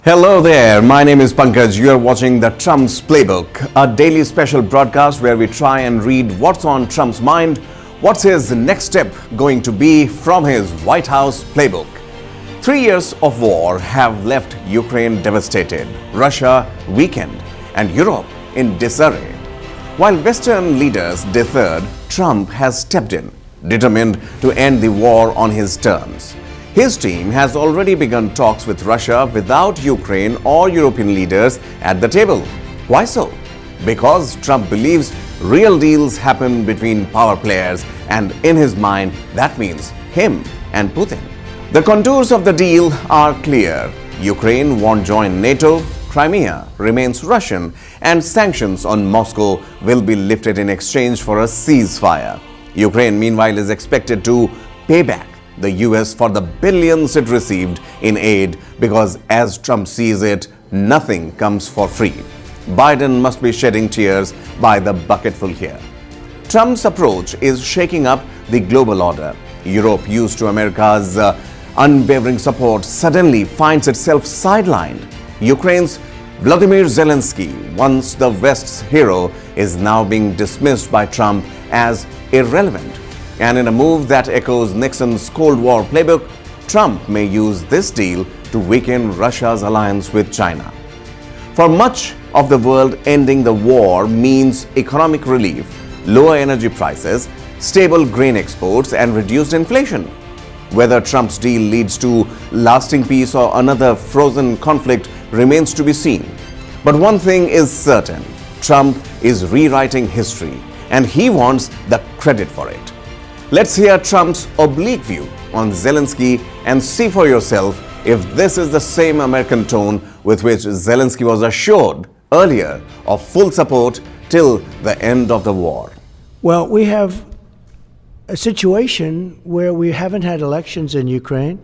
Hello there, my name is Pankaj. You are watching the Trump's Playbook, a daily special broadcast where we try and read what's on Trump's mind, what's his next step going to be from his White House playbook. 3 years of war have left Ukraine devastated, Russia weakened, and Europe in disarray. While Western leaders deferred, Trump has stepped in, determined to end the war on his terms. His team has already begun talks with Russia without Ukraine or European leaders at the table. Why so? Because Trump believes real deals happen between power players, and in his mind, that means him and Putin. The contours of the deal are clear. Ukraine won't join NATO, Crimea remains Russian, and sanctions on Moscow will be lifted in exchange for a ceasefire. Ukraine, meanwhile, is expected to pay back the US for the billions it received in aid because, as Trump sees it, nothing comes for free. Biden must be shedding tears by the bucketful here. Trump's approach is shaking up the global order. Europe, used to America's unwavering support, suddenly finds itself sidelined. Ukraine's Vladimir Zelensky, once the West's hero, is now being dismissed by Trump as irrelevant. And in a move that echoes Nixon's Cold War playbook, Trump may use this deal to weaken Russia's alliance with China. For much of the world, ending the war means economic relief, lower energy prices, stable grain exports, and reduced inflation. Whether Trump's deal leads to lasting peace or another frozen conflict remains to be seen. But one thing is certain: Trump is rewriting history, and he wants the credit for it. Let's hear Trump's oblique view on Zelensky and see for yourself if this is the same American tone with which Zelensky was assured earlier of full support till the end of the war. Well, we have a situation where we haven't had elections in Ukraine,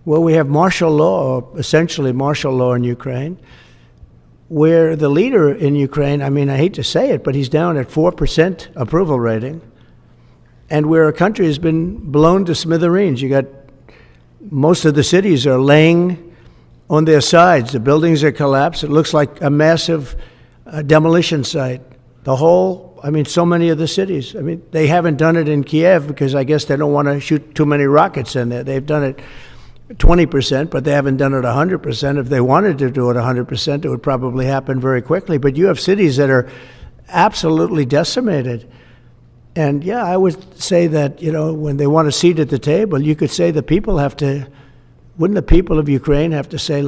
where we have martial law, or essentially martial law in Ukraine, where the leader in Ukraine, I hate to say it, but he's down at 4% approval rating, and where a country has been blown to smithereens. You got most of the cities are laying on their sides. The buildings are collapsed. It looks like a massive demolition site. So many of the cities. They haven't done it in Kiev because I guess they don't want to shoot too many rockets in there. They've done it 20%, but they haven't done it 100%. If they wanted to do it 100%, it would probably happen very quickly. But you have cities that are absolutely decimated. And yeah, I would say that, when they want a seat at the table, you could say the people wouldn't the people of Ukraine have to say,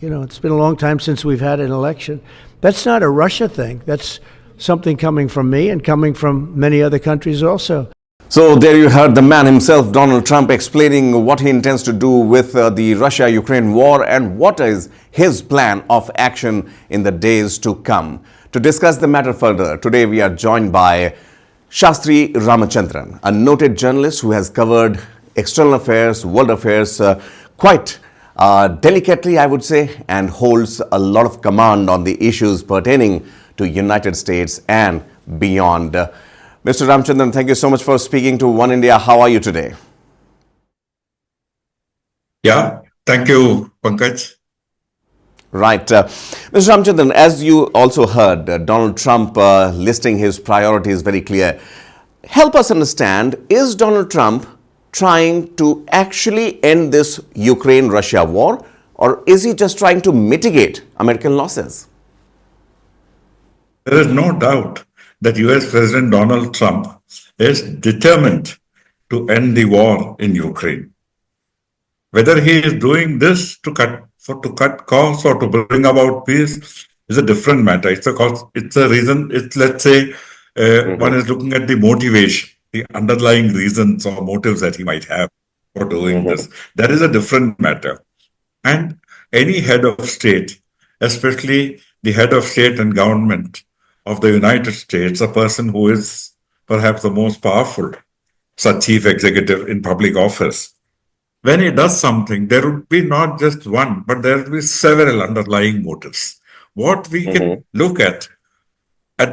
it's been a long time since we've had an election. That's not a Russia thing. That's something coming from me and coming from many other countries also. So there you heard the man himself, Donald Trump, explaining what he intends to do with the Russia-Ukraine war and what is his plan of action in the days to come. To discuss the matter further, today we are joined by Shastri Ramachandran, a noted journalist who has covered external affairs, world affairs quite delicately, I would say, and holds a lot of command on the issues pertaining to United States and beyond. Mr. Ramachandran, thank you so much for speaking to Oneindia. How are you today? Yeah, thank you, Pankaj. Right. Mr. Ramachandran, as you also heard, Donald Trump listing his priorities very clear. Help us understand, is Donald Trump trying to actually end this Ukraine-Russia war, or is he just trying to mitigate American losses? There is no doubt that US President Donald Trump is determined to end the war in Ukraine. Whether he is doing this to cut costs or to bring about peace is a different matter. It's a reason. Let's say one is looking at the motivation, the underlying reasons or motives that he might have for doing this. That is a different matter. And any head of state, especially the head of state and government of the United States, a person who is perhaps the most powerful such chief executive in public office, when he does something, there would be not just one, but there will be several underlying motives. What we can look at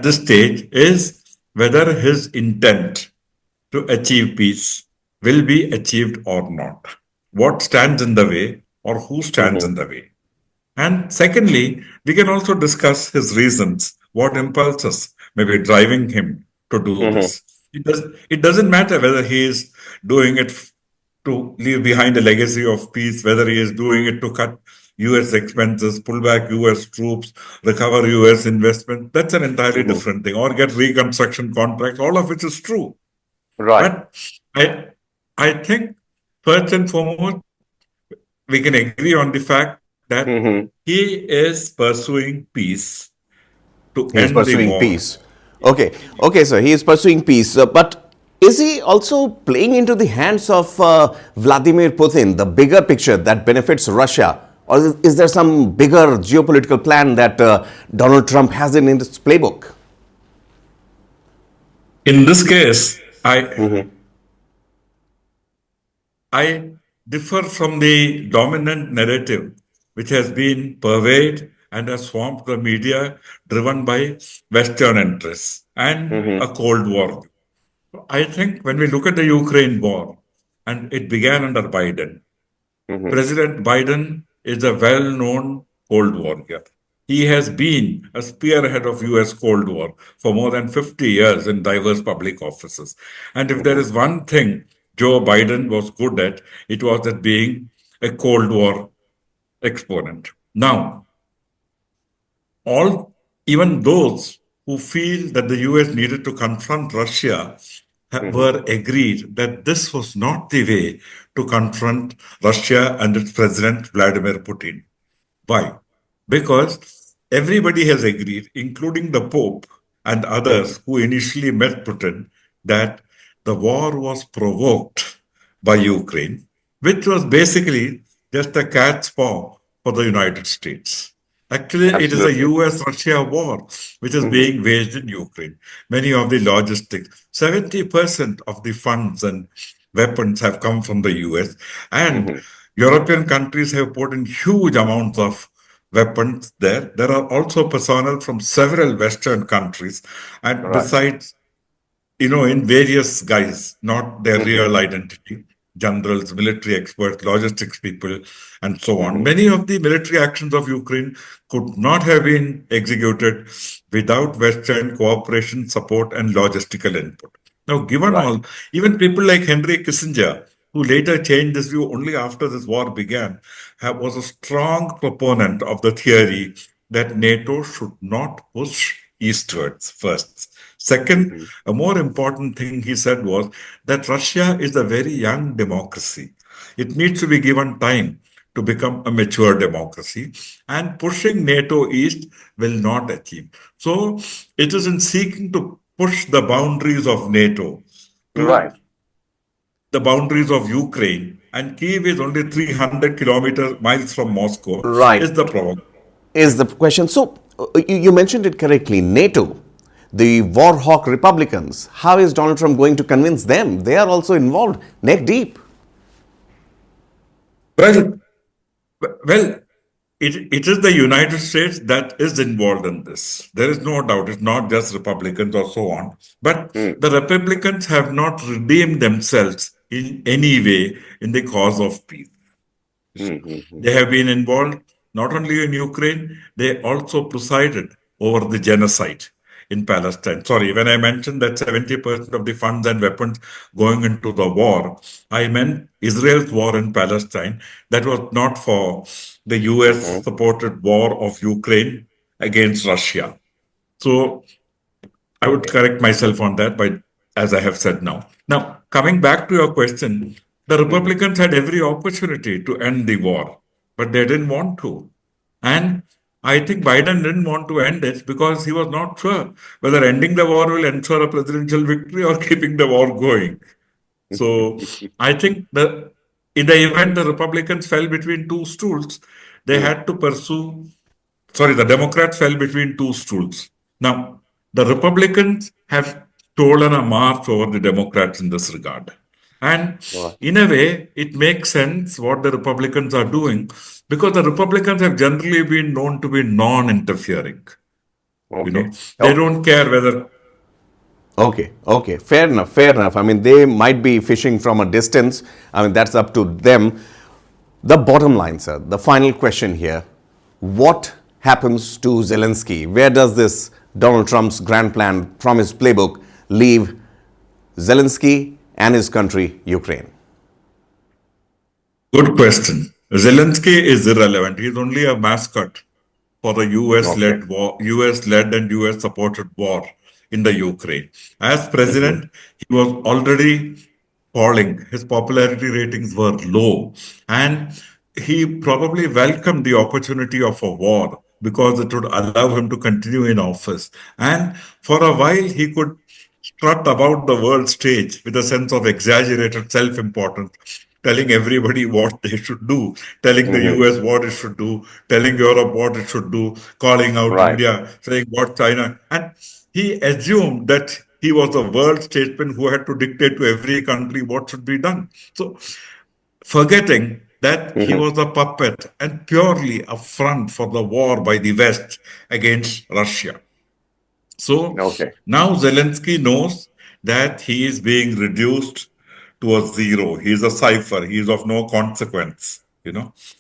this stage is whether his intent to achieve peace will be achieved or not. What stands in the way or who stands in the way? And secondly, we can also discuss his reasons, what impulses may be driving him to do Mhm. this. It doesn't matter whether he is doing it to leave behind a legacy of peace, whether he is doing it to cut US expenses, pull back US troops, recover US investment. That's an entirely Mhm. different thing, or get reconstruction contracts, all of which is true. Right. But I, I think first and foremost, we can agree on the fact that Mhm. he is pursuing peace to He is end the pursuing war. peace. Okay, okay, sir. He is pursuing peace, but is he also playing into the hands of Vladimir Putin, the bigger picture that benefits Russia, or is there some bigger geopolitical plan that Donald Trump has in his playbook? In this case, Mhm. I differ from the dominant narrative, which has been pervaded and has swamped the media, driven by Western interests and Mhm. a Cold War. I think when we look at the Ukraine war, and it began under Biden, Mhm. President Biden is a well known Cold Warrior. He has been a spearhead of US Cold War for more than 50 years in diverse public offices. And if there Mhm. is one thing Joe Biden was good at, it was at being a Cold War exponent. Now, all even those who feel that the US needed to confront Russia Mhm. were agreed that this was not the way to confront Russia and its president Vladimir Putin. Why? Because everybody has agreed, including the Pope and Mhm. others who initially met Putin, that the war was provoked by Ukraine, which was basically just a cat's paw for the United States. Actually, it is a Absolutely. US Russia war which is Mhm. being waged in Ukraine. Many of the logistics, 70% of the funds and weapons have come from the US, and Mhm. European countries have put in huge amounts of weapons there. There are also personnel from several Western countries, and Right. besides, in various guise, not their Mhm. real identity, generals, military experts, logistics people, and so on. Mhm. Many of the military actions of Ukraine could not have been executed without Western cooperation, support, and logistical input. Now, given Right. all, even people like Henry Kissinger, who later changed his view only after this war began, was a strong proponent of the theory that NATO should not push eastwards first. Second, Mhm. a more important thing he said was that Russia is a very young democracy. It needs to be given time to become a mature democracy, and pushing NATO east will not achieve. So, it is in seeking to push the boundaries of NATO Right. to the boundaries of Ukraine, and Kiev is only 300 kilometers miles from Moscow, Right. is the problem. Is the question. So, you mentioned it correctly. NATO, the war hawk Republicans, how is Donald Trump going to convince them? They are also involved neck deep. Well, well, it is the United States that is involved in this. There is no doubt. It's not just Republicans or so on. But Mm. the Republicans have not redeemed themselves in any way in the cause of peace. Mhm. They have been involved not only in Ukraine, they also presided over the genocide in Palestine. Sorry, when I mentioned that 70% of the funds and weapons going into the war, I meant Israel's war in Palestine. That was not for the US Mhm. supported war of Ukraine against Russia. So I would Okay. correct myself on that by as I have said now. Now, coming back to your question, the Mhm. Republicans had every opportunity to end the war, but they didn't want to. And I think Biden didn't want to end it because he was not sure whether ending the war will ensure a presidential victory or keeping the war going. So I think in the event the Republicans fell between two stools, they Mm. had to pursue sorry, the Democrats fell between two stools. Now, the Republicans have stolen a march over the Democrats in this regard. And Right. in a way, it makes sense what the Republicans are doing because the Republicans have generally been known to be non interfering. Okay. They Okay. don't care whether Okay, okay, fair enough, fair enough. I mean, they might be fishing from a distance. I mean, that's up to them. The bottom line, sir, the final question here. what happens to Zelensky? Where does this Donald Trump's grand plan from his playbook leave Zelensky and his country, Ukraine? Good question. Zelensky is irrelevant. He's only a mascot for the US-led war, US-led and US-supported war in the Ukraine. As president, he was already falling. His popularity ratings were low, and he probably welcomed the opportunity of a war because it would allow him to continue in office. And for a while, he could strut about the world stage with a sense of exaggerated self-importance, telling everybody what they should do, telling the US what it should do, telling Europe what it should do, calling out Right. India, saying what China. And he assumed that he was a world statesman who had to dictate to every country what should be done. So, forgetting that he was a puppet and purely a front for the war by the West against Russia. So now Zelensky knows that he is being reduced to a zero. He is a cipher. He is of no consequence,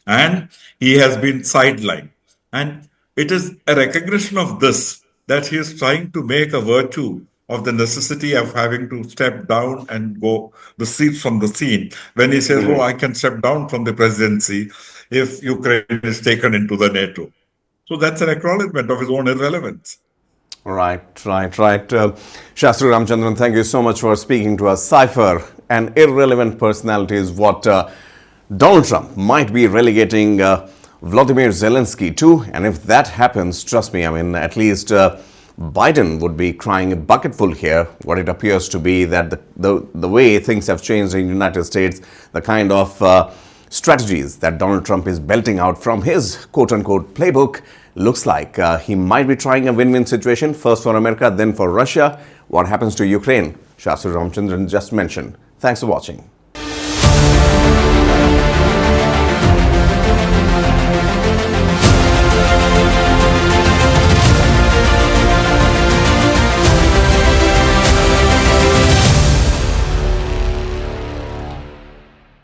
and he has been sidelined. And it is a recognition of this that he is trying to make a virtue of the necessity of having to step down and go the seat from the scene. When he says, "Oh, I can step down from the presidency if Ukraine is taken into the NATO." So that's an acknowledgement of his own irrelevance. Right. Shastri Ramchandran, thank you so much for speaking to us. Cipher and irrelevant personality is what Donald Trump might be relegating Vladimir Zelensky to. And if that happens, trust me, at least Biden would be crying a bucketful here. What it appears to be that the way things have changed in the United States, the kind of strategies that Donald Trump is belting out from his quote-unquote playbook, looks like he might be trying a win-win situation, first for America, then for Russia. What happens to Ukraine? Shastri Ramchandran just mentioned. Thanks for watching.